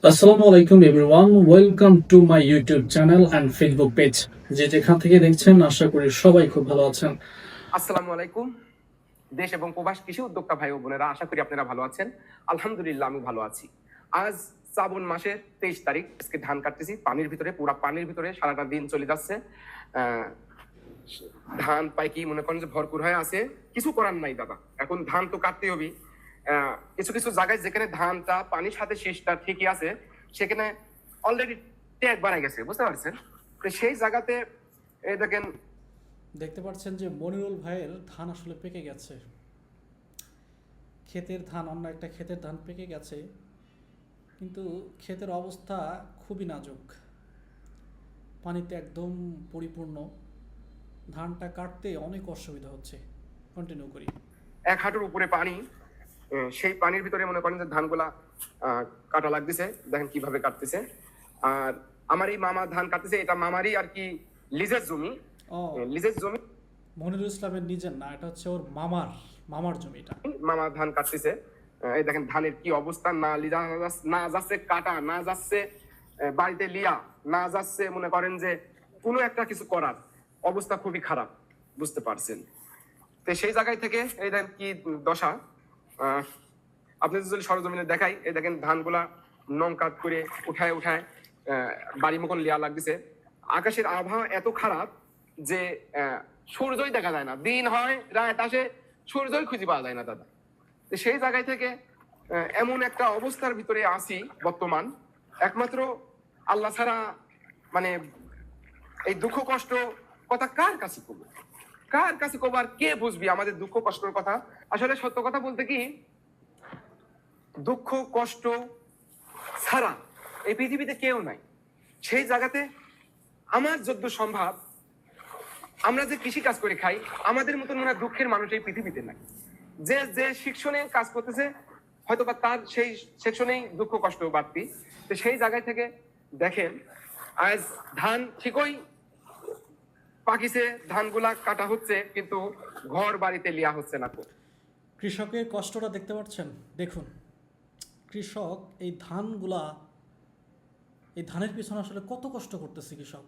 আসসালামু আলাইকুম everyone, welcome to my YouTube channel and Facebook page. যেখান থেকে দেখছেন আশা করি সবাই খুব ভালো আছেন। আসসালামু আলাইকুম। দেশ এবং প্রবাস কৃষি উদ্যোক্তা ভাই ও বোনেরা, আশা করি আপনারা ভালো আছেন। আলহামদুলিল্লাহ আমি ভালো আছি। আজ শ্রাবণ মাসের 23 তারিখ। আজকে ধান কাটতেছি পানির ভিতরে, পুরা পানির ভিতরে সারাটা দিন চলে যাচ্ছে। ধান পাই কি মনে করেন যে ভরপুর হয়ে আছে, কিছু করার নাই দাদা, এখন ধান তো কাটতে হবে। কিছু কিছু জায়গায় যেখানে ধানটা পানির সাথে শেষটা ঠিকই আছে, সেখানে অলরেডি ট্যাগ বাড়াই গেছে, বুঝতে পারছেন? তো সেই জায়গাতে এই দেখেন, দেখতে পাচ্ছেন যে মনিরুল ভাইয়ের ধান আসলে পেকে গেছে। ক্ষেতের ধান, অন্য একটা ক্ষেতের ধান পেকে গেছে, কিন্তু ক্ষেতের অবস্থা খুবই নাজুক, পানিতে একদম পরিপূর্ণ। ধানটা কাটতে অনেক অসুবিধা হচ্ছে। কন্টিনিউ করি। এক হাঁটুর উপরে পানি, সেই পানির ভিতরে মনে করেন যে ধানগুলা কাটা লাগতেছে, দেখেন কিভাবে কাটতেছে। আর আমার এই মামা ধান কাটতেছে, এটা মামারই আর কি লিজের জমি। ও, লিজের জমি, মনিরুল ইসলামের নিজের না, এটা হচ্ছে ওর মামার জমিটা। মামা ধান কাটতেছে। এই দেখেন ধানের কি অবস্থা, না লিজা না যাচ্ছে কাটা, না যাচ্ছে বাড়িতে লিয়া, না যাচ্ছে মনে করেন যে কোনো একটা কিছু করার অবস্থা খুবই খারাপ, বুঝতে পারছেন? তো সেই জায়গায় থেকে এই দেখেন কি দশা। আপনি যদি সরজমিনে দেখাই, এই দেখেন ধানগুলা নং কাট করে উঠায় উঠায় বাড়ি মতন লিয়া লাগতেছে। আকাশের আবহাওয়া এত খারাপ যে সূর্যই দেখা যায় না, দিন হয় রাত আসে, সূর্যই খুঁজে পাওয়া যায় না দাদা। তো সেই জায়গায় থেকে এমন একটা অবস্থার ভিতরে আছি বর্তমান, একমাত্র আল্লাহ ছাড়া। মানে এই দুঃখ কষ্ট কথা কার কাছে কব, কার কাছে কব, আর কে বুঝবি আমাদের দুঃখ কষ্টের কথা? আসলে সত্য কথা বলতে কি, দুঃখ কষ্ট ছাড়া এই পৃথিবীতে কেউ নাই। সেই জায়গাতে আমার যদ্দূ সম্ভব, আমরা যে কৃষি কাজ করে খাই, আমাদের মতন মনে হয় দুঃখের মানুষ এই পৃথিবীতে নাই। যে যে সেকশনে কাজ করতেছে, হয়তো বা তার সেই সেকশনেই দুঃখ কষ্ট বাড়তি। তো সেই জায়গায় থেকে দেখেন, আজ ধান ঠিকই পাকিছে, ধানগুলা কাটা হচ্ছে, কিন্তু ঘর বাড়িতে লিয়া হচ্ছে না। কৃষকের কষ্টটা দেখতে পাচ্ছেন? দেখুন, কৃষক এই ধানের পিছনে আসলে কত কষ্ট করতেছে কৃষক।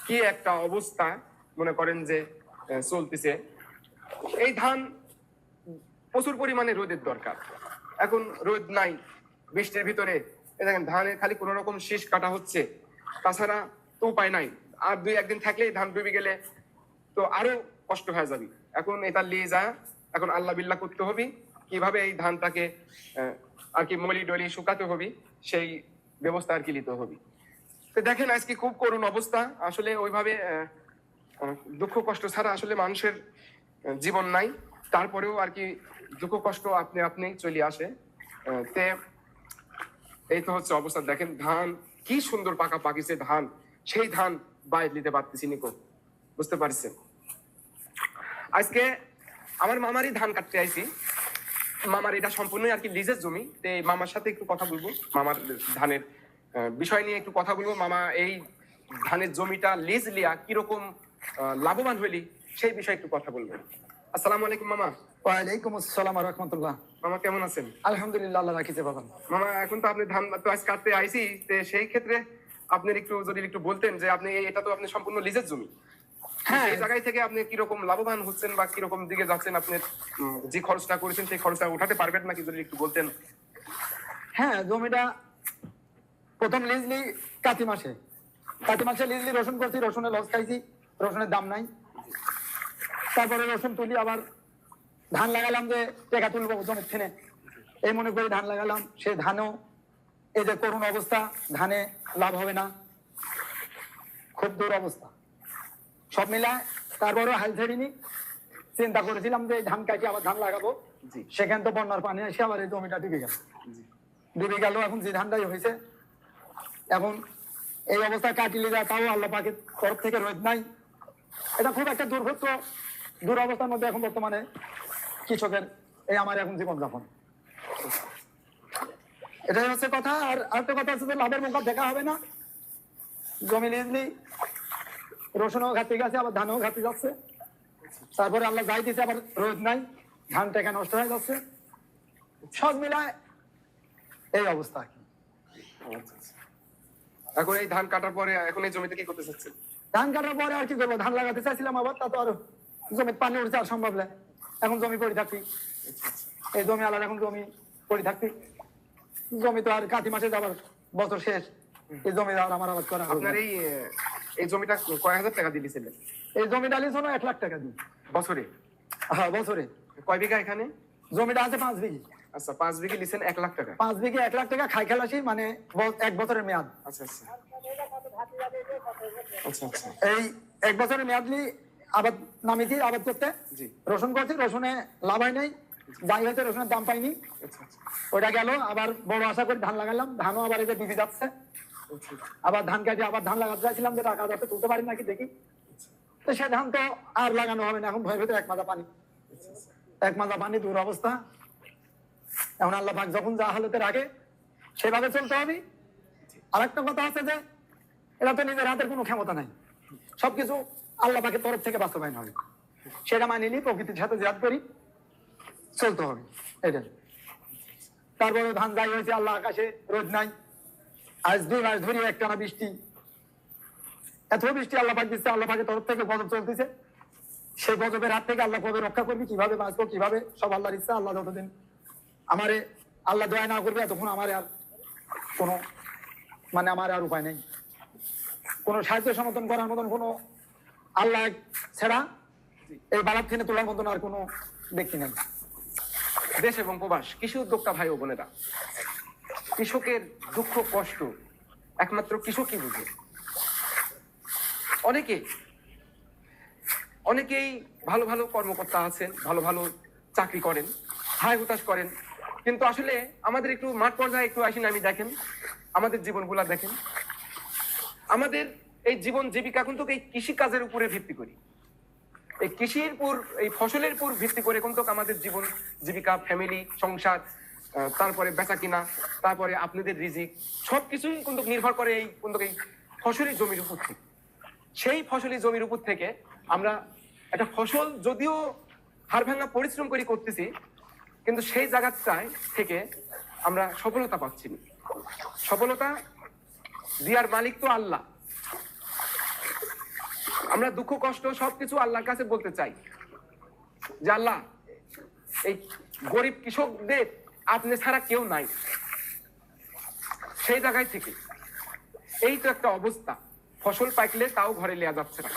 কি একটা অবস্থা মনে করেন যে চলতেছে। এই ধান প্রচুর পরিমাণে রোদের দরকার, এখন রোদ নাই, বৃষ্টির ভিতরে দেখেন ধানের খালি কোন রকম শীষ কাটা হচ্ছে, তাছাড়া তো উপায় নাই। আর দুই একদিন থাকলেই ধান ডুবে গেলে তো আরো কষ্ট হয়ে যাবে। এখন এটা নিয়ে যা, এখন আল্লাহ বিল্লাহ করতে হবে, কিভাবে এই ধানটাকে আর কি মলি ডলি শুকাতে হবে, সেই ব্যবস্থা আর কি নিতে হবে। তো দেখেন আজকে খুব করুণ অবস্থা। আসলে ওইভাবে দুঃখ কষ্ট ছাড়া আসলে মানুষের জীবন নাই। তারপরেও আর কি দুঃখ কষ্ট আপনি আপনি চলে আসে। তে এই তো হচ্ছে অবস্থা। দেখেন ধান কি সুন্দর পাকা পাকিছে ধান, সেই ধান বাইরে নিতে পারতেছি নিকো, বুঝতে পারছেন? আজকে আমার মামারই ধান কাটতে আইছি। মামার এটা সম্পূর্ণই আর কি লিজের জমি। তো মামার সাথে একটু কথা বলবো, মামার ধানের বিষয় নিয়ে একটু কথা বলবো। মামা এই ধানের জমিটা লিজ লিয়া কিরকম লাভবান হইলি, সেই বিষয়ে একটু কথা বলবেন। আসসালামু আলাইকুম মামা। ওয়ালাইকুম আসসালাম রাহমাতুল্লাহ। মামা কেমন আছেন? আলহামদুলিল্লাহ, আল্লাহ রাখিছে বাবা। মামা এখন তো আপনি ধান তো আজ কাটতে আইছি, সেই ক্ষেত্রে আপনি একটু যদি একটু বলতেন যে আপনি এটা তো আপনি সম্পূর্ণ লিজের জমি, হ্যাঁ, এই জায়গায় থেকে আপনি কিরকম লাভবান হচ্ছেন বা কিরকম দিকে যাচ্ছেন, আপনি যে খরচটা করেছেন সেই খরচটা উঠাতে পারবেন নাকি, যদি একটু বলতেন। হ্যাঁ, জমিটা প্রথম লিজলি কাতি মাসে লিজলি রসুন করছি, রসুনে লস খাইছি, রসুনের দাম নাই। তারপরে রসুন তুলি আবার ধান লাগালাম, যে টেকা তুলবো জমির থেনে, এই মনে করে ধান লাগালাম। সে ধানও এই যে করুণ অবস্থা, ধানে লাভ হবে না, খুব দূর অবস্থা সব মিলায়। তারপরেও হাল ছেড়িনি, চিন্তা করেছিলাম যে ধান কাটি আবার ধান লাগাবো। সেখান তো বন্যার পানি এসে আবার এই জমিটা ডুবে গেল। এখন যে ধানটাই হয়েছে, এখন এই অবস্থা কাটিলে যা, তাও আল্লাহ পাকের তরফ থেকে রোদ নাই। এটা খুব একটা দুরবস্থার মধ্যে এখন বর্তমানে কৃষকের এই আমার এখন জীবনযাপন। এটাই হচ্ছে কথা। আর আরেকটা কথা হচ্ছে যে লাভের মুখ দেখা হবে না। জমি লিজলি রসুনও ঘাটতে গেছে, আবার ধানও ঘাটতে যাচ্ছে। তারপরে আল্লাহ যাই দিচ্ছে, আবার রোদ নাই, ধান টেকা নষ্ট হয়ে যাচ্ছে। সব মিলায় এই অবস্থা। আচ্ছা, আচ্ছা। এখন এই ধান কাটার পরে এখন এই জমিতে কি করতে চাচ্ছেন? ধান কাটার পরে আর কি করবো, ধান লাগাতে চাইছিলাম আবার, তা তো আর জমিতে পানি উঠছে আর সম্ভব না, এখন জমি পড়ে থাকছি। এই জমি আলাদা, এখন জমি পড়ে থাকছি। জমি তো আর কাতি মাসে যাবার বছর শেষ, এই জমি আর আমার আবাদ করা হবে আপনার না। এই জমিটা কয় হাজার টাকা দিয়েছিলেন এই জমিটা লিজ হলো 1 লাখ টাকা দিই বছরে? হ্যাঁ বছরে। কয় বিঘা এখানে? জমিটা আছে 5 বিঘি। আচ্ছা, 5 বিঘে লিছেন 1 লাখ টাকা। 5 বিঘে 1 লাখ টাকা খাই খেলাসি, মানে 1 বছরের মেয়াদ। আচ্ছা আচ্ছা আচ্ছা আচ্ছা। এই 1 বছরের মেয়াদ নিয়ে আবাদ নামিয়েছি, আবাদ করতে জি। রসুন করছি, রসুনে লাভ হয় নাই, যাই হয়েছে রসুনের দাম পাইনি, আচ্ছা আচ্ছা ওইটা গেল। আবার বড় আশা করে ধান লাগালাম, ধানও আবার এই যে ডুবে যাচ্ছে। আচ্ছা। আবার ধান কাটি আবার ধান লাগাতে চাইছিলাম, যে টাকা যাতে তুলতে পারি নাকি দেখি। তো সে ধান তো আর লাগানো হবে না, এখন ভয়ের ভেতরে 1 মাজা পানি, 1 মাজা পানি, দূর অবস্থা। এখন আল্লাহ পাক যখন যা হালতে রাখে সেভাবে চলতে হবে। আর একটা কথা আছে যে এটা তো নিজের হাতের কোনো ক্ষমতা নাই, সবকিছু আল্লাহ পাকের তরফ থেকে বাস্তবায়ন হবে, সেটা মানিয়ে নিয়ে প্রকৃতির সাথে জিহাদ করি চলতে হবে, এটা। তারপরে ধান যাই হয়েছে, আল্লাহ আকাশে রোদ নাই, আজ 2 মাস ধরে একটানা বৃষ্টি, এত বৃষ্টি আল্লাহ পাক দিচ্ছে, আল্লাহ পাকের তরফ থেকে গজব চলতেছে। সেই গজবের হাত থেকে আল্লাহ কবে রক্ষা করবি, কিভাবে বাঁচবো, কিভাবে, সব আল্লাহর ইচ্ছা। আল্লাহ যতদিন আমারে আল্লাহ দয়া না করবে তখন আমার আর কোনো, মানে আমার আর উপায় নেই, কোনো সাহায্য সমর্থন করার মতন কোনো আল্লাহ ছাড়া এই বালাত থেকে তোলার মতন আর কোনো ব্যক্তি নেই। দেশ এবং প্রবাস কৃষি উদ্যোক্তা ভাই ও বোনেরা, কৃষকের দুঃখ কষ্ট একমাত্র কৃষকই বুঝে। অনেকেই ভালো ভালো কর্মকর্তা আছেন, ভালো ভালো চাকরি করেন, হায় হুতাশ করেন, কিন্তু আসলে আমাদের একটু মাঠ পর্যায়ে একটু আসেন, আমি দেখেন আমাদের জীবনগুলা দেখেন। আমাদের এই জীবন জীবিকা কিন্তু এই কৃষি কাজের উপরে ভিত্তি করি, এই কৃষির উপর, এই ফসলের উপর ভিত্তি করে কিন্তু আমাদের জীবন জীবিকা, ফ্যামিলি, সংসার, তারপরে বেচা কিনা, তারপরে আপনাদের রিজিক, সবকিছুই কিন্তু নির্ভর করে এই কিন্তু এই ফসলি জমির উপর থেকে। সেই ফসলি জমির উপর থেকে আমরা একটা ফসল যদিও হাড় ভাঙা পরিশ্রম করে করতেছি, কিন্তু সেই জায়গাটায় থেকে আমরা সফলতা পাচ্ছি না। সফলতা দিয়ার মালিক তো আল্লাহ। আমরা দুঃখ কষ্ট সবকিছু আল্লাহর কাছে বলতে চাই যে আল্লাহ, এই গরিব কৃষকদের আপনি ছাড়া কেউ নাই। সেই জায়গায় থেকে এই তো একটা অবস্থা, ফসল পাকলে তাও ঘরে নেওয়া যাচ্ছে না।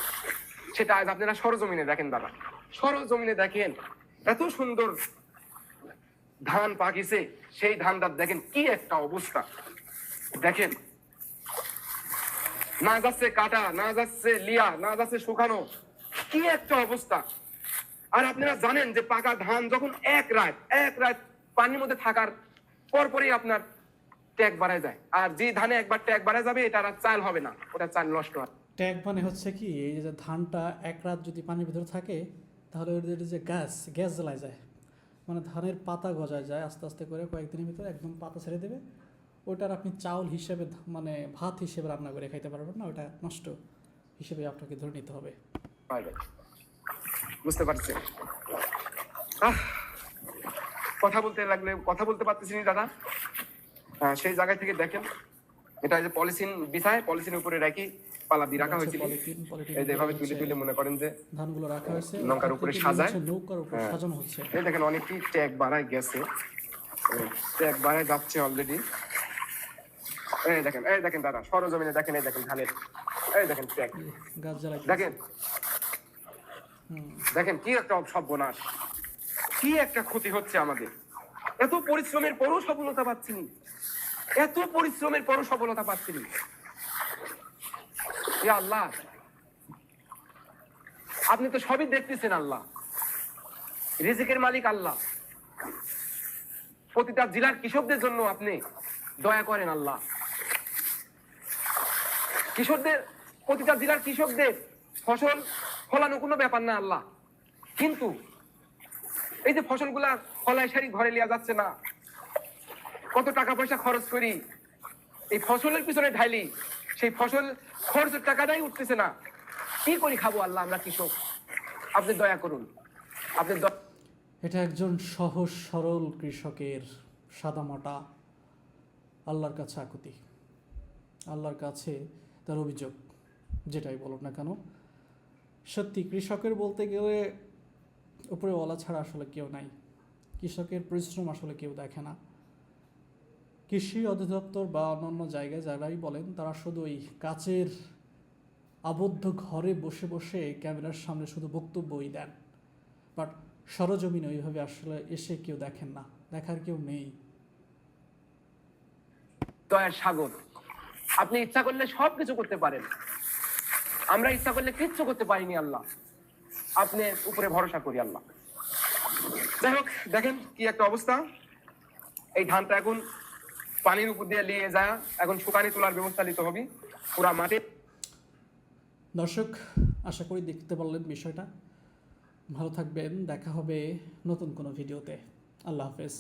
সেটা আজ আপনারা সরজমিনে দেখেন, দাদা সরজমিনে দেখেন, এত সুন্দর ধান পাকিছে, সেই ধানটা দেখেন কি একটা অবস্থা। দেখেন, না যাচ্ছে কাটা, না যাচ্ছে লিয়া, না যাচ্ছে শুকানো, কি একটা অবস্থা। আর আপনারা জানেন যে পাকা ধান যখন এক রাত পানির মধ্যে থাকার পরপরই আপনার ট্যাগ বাড়ায় যায়, আর যে ধানে একবার ট্যাগ বাড়ায় যাবে এটা আর চাল হবে না, ওটা চাল নষ্ট হয়। ট্যাগ মানে হচ্ছে কি, এই যে ধানটা 1 রাত যদি পানির ভিতরে থাকে তাহলে ওদের যে গ্যাস জ্বালায় যায়, মানে ধানের পাতা গজায় যায় আস্তে আস্তে করে, কয়েকদিনের ভিতরে একদম পাতা ছেড়ে দেবে। ওটার আপনি চাউল হিসেবে, মানে ভাত হিসেবে রান্না করে খাইতে পারবেন না, ওটা নষ্ট হিসেবে আপনাকে ধরে নিতে হবে। বুঝতে পারছেন? কথা বলতে লাগলে কথা বলতে পারতেছি না দাদা। সেই জায়গায় থেকে দেখেন, এটা যে পলিথিন বিছায়, পলিথিনের উপরে রাখি পালা দিয়ে রাখা হয়েছিল, এই যেভাবে তুলে তুলে মনে করেন যে ধানগুলো রাখা হয়েছে, নৌকার উপরে সাজায়, নৌকার উপর সাজানো হচ্ছে। এই দেখেন অনেকটি ট্যাগ বাড়ায় গেছে, ট্যাগ বাড়ায় যাচ্ছে অলরেডি। এই দেখেন দাদা সরজমিনে দেখেন, এই দেখেন ধানের, এই দেখেন ট্যাগ, গাছ জ্বালাই দেখেন দেখেন কি একটা সর্বনাশ, কি একটা ক্ষতি হচ্ছে আমাদের। এত পরিশ্রমের পরও সফলতা পাচ্ছি না, এত পরিশ্রমের পরও সফলতা পাচ্ছি না। ইয়া আল্লাহ, আপনি তো সবই দেখতেছেন, আল্লাহ রিজিকের মালিক আল্লাহ। প্রতিটা জেলার কৃষকদের জন্য আপনি দয়া করেন আল্লাহ। কৃষকদের, প্রতিটা জেলার কৃষকদের ফসল ফলানো কোনো ব্যাপার না আল্লাহ, কিন্তু এই যে ফসলগুলা ফলায় সারি ঘরে নেওয়া যাচ্ছে না, কত টাকা পয়সা খরচ করি এই ফসলের পিছনে ঢাইলি, সেই ফসল খরচের টাকাটাই উঠতেছে না, কি করি খাবো আল্লাহ আমরা কৃষক, আপনি দয়া করুন, আপনি এটা একজন সহজ সরল কৃষকের সাদামাটা আল্লাহর কাছে আকুতি। আল্লাহর কাছে তার অভিযোগ, যেটাই বলো না কেন। সত্যি কৃষকের বলতে গেলে উপরেওয়ালা ছাড়া আসলে কেউ নাই। কৃষকের পরিশ্রম আসলে কেউ দেখে না। কৃষি অধিদপ্তর বা অন্যান্য জায়গায় যারাই বলেন, তারা শুধু ওই কাচের আবদ্ধ ঘরে বসে বসে ক্যামেরার সামনে শুধু বক্তব্যই দেন, বাট সরজমিনে ওইভাবে আসলে এসে কেউ দেখেন না, দেখার কেউ নেই। দয়ার সাগর, আপনি ইচ্ছা করলে সবকিছু করতে পারেন, আমরা ইচ্ছা করলে কিচ্ছু করতে পারিনি আল্লাহ, আপনি উপরে ভরসা করি আল্লাহ। যাই হোক, দেখেন কি একটা অবস্থা। এই ধানটা এখন পানির উপর দিয়ে নিয়ে যায়, এখন শুকানি তোলার ব্যবস্থা নিতে হবে পুরা মাঠে। দর্শক, আশা করি দেখতে পারলেন বিষয়টা। ভালো থাকবেন, দেখা হবে নতুন কোনো ভিডিওতে। আল্লাহ হাফেজ।